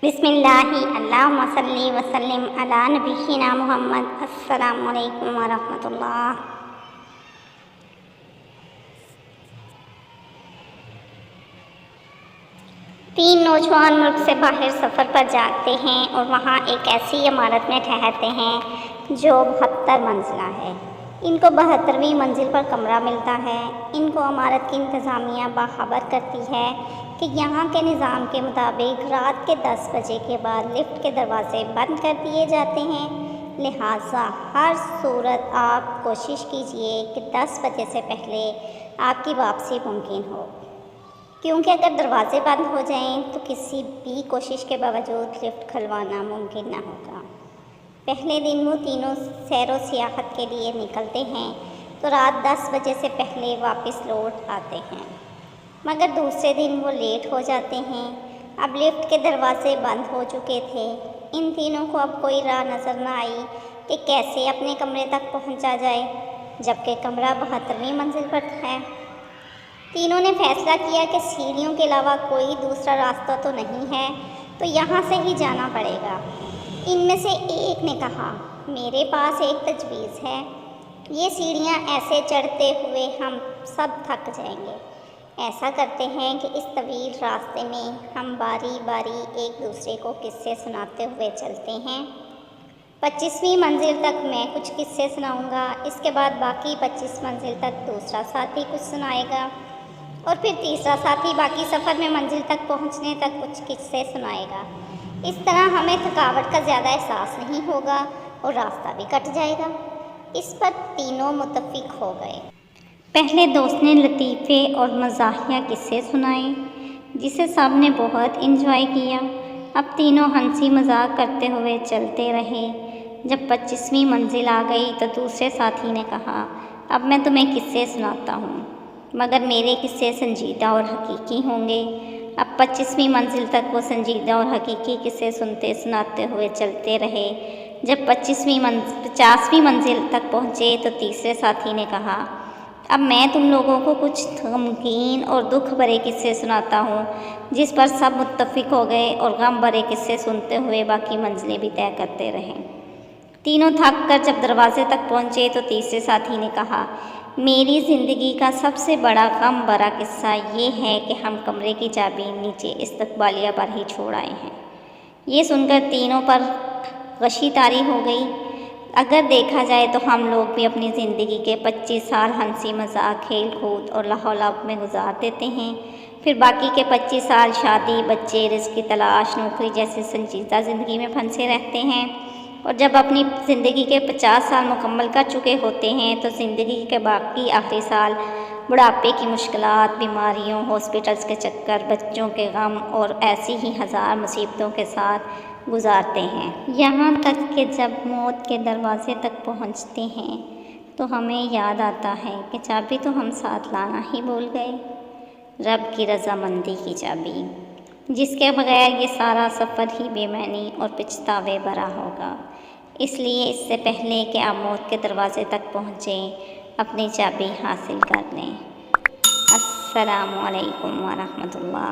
بسم اللہ اللہم صلی وسلم علی نبینا محمد۔ السلام علیکم ورحمۃ اللہ۔ تین نوجوان ملک سے باہر سفر پر جاتے ہیں اور وہاں ایک ایسی عمارت میں ٹھہرتے ہیں جو 72 منزلہ ہے۔ ان کو 72ویں منزل پر کمرہ ملتا ہے۔ ان کو عمارت کی انتظامیہ باخبر کرتی ہے کہ یہاں کے نظام کے مطابق رات کے 10 بجے کے بعد لفٹ کے دروازے بند کر دیے جاتے ہیں، لہٰذا ہر صورت آپ کوشش کیجیے کہ 10 بجے سے پہلے آپ کی واپسی ممکن ہو، کیونکہ اگر دروازے بند ہو جائیں تو کسی بھی کوشش کے باوجود لفٹ کھلوانا ممکن نہ ہوگا۔ پہلے دن وہ تینوں سیر و سیاحت کے لیے نکلتے ہیں تو رات 10 بجے سے پہلے واپس لوٹ آتے ہیں، مگر دوسرے دن وہ لیٹ ہو جاتے ہیں۔ اب لفٹ کے دروازے بند ہو چکے تھے۔ ان تینوں کو اب کوئی راہ نظر نہ آئی کہ کیسے اپنے کمرے تک پہنچا جائے، جبکہ کمرہ 72ویں منزل پر ہے۔ تینوں نے فیصلہ کیا کہ سیڑھیوں کے علاوہ کوئی دوسرا راستہ تو نہیں ہے، تو یہاں سے ہی جانا پڑے گا۔ ان میں سے ایک نے کہا، میرے پاس ایک تجویز ہے، یہ سیڑھیاں ایسے چڑھتے ہوئے ہم سب تھک جائیں گے۔ ایسا کرتے ہیں کہ اس طویل راستے میں ہم باری باری ایک دوسرے کو قصے سناتے ہوئے چلتے ہیں۔ 25ویں منزل تک میں کچھ قصے سناؤں گا، اس کے بعد باقی 25 منزل تک دوسرا ساتھی کچھ سنائے گا، اور پھر تیسرا ساتھی باقی سفر میں منزل تک پہنچنے تک کچھ قصے سنائے گا۔ اس طرح ہمیں تھکاوٹ کا زیادہ احساس نہیں ہوگا اور راستہ بھی کٹ جائے گا۔ اس پر تینوں متفق ہو گئے۔ پہلے دوست نے لطیفے اور مزاحیہ قصے سنائے، جسے سب نے بہت انجوائے کیا۔ اب تینوں ہنسی مذاق کرتے ہوئے چلتے رہے۔ جب 25ویں منزل آ گئی تو دوسرے ساتھی نے کہا، اب میں تمہیں قصے سناتا ہوں، مگر میرے قصے سنجیدہ اور حقیقی ہوں گے۔ اب 25ویں منزل تک وہ سنجیدہ اور حقیقی قصے سنتے سناتے ہوئے چلتے رہے۔ جب 50ویں منزل تک پہنچے تو تیسرے ساتھی نے کہا، اب میں تم لوگوں کو کچھ غمگین اور دکھ بھرے قصے سناتا ہوں، جس پر سب متفق ہو گئے اور غم بھرے قصے سنتے ہوئے باقی منزلیں بھی طے کرتے رہے۔ تینوں تھک کر جب دروازے تک پہنچے تو تیسرے ساتھی نے کہا، میری زندگی کا سب سے بڑا غم بھرا قصہ یہ ہے کہ ہم کمرے کی چابی نیچے استقبالیہ پر ہی چھوڑ آئے ہیں۔ یہ سن کر تینوں پر غشی طاری ہو گئی۔ اگر دیکھا جائے تو ہم لوگ بھی اپنی زندگی کے 25 سال ہنسی مذاق، کھیل کود اور لہو لعب میں گزار دیتے ہیں، پھر باقی کے 25 سال شادی، بچے، رزق کی تلاش، نوکری جیسی سنجیدہ زندگی میں پھنسے رہتے ہیں، اور جب اپنی زندگی کے 50 سال مکمل کر چکے ہوتے ہیں تو زندگی کے باقی آخری سال بڑھاپے کی مشکلات، بیماریوں، ہاسپٹلز کے چکر، بچوں کے غم اور ایسی ہی ہزار مصیبتوں کے ساتھ گزارتے ہیں۔ یہاں تک کہ جب موت کے دروازے تک پہنچتے ہیں تو ہمیں یاد آتا ہے کہ چابی تو ہم ساتھ لانا ہی بھول گئے، رب کی رضامندی کی چابی، جس کے بغیر یہ سارا سفر ہی بے معنی اور پچھتاوے بھرا ہوگا۔ اس لیے اس سے پہلے کہ آپ موت کے دروازے تک پہنچیں، اپنی چابی حاصل کر لیں۔ السلام علیکم ورحمۃ اللہ۔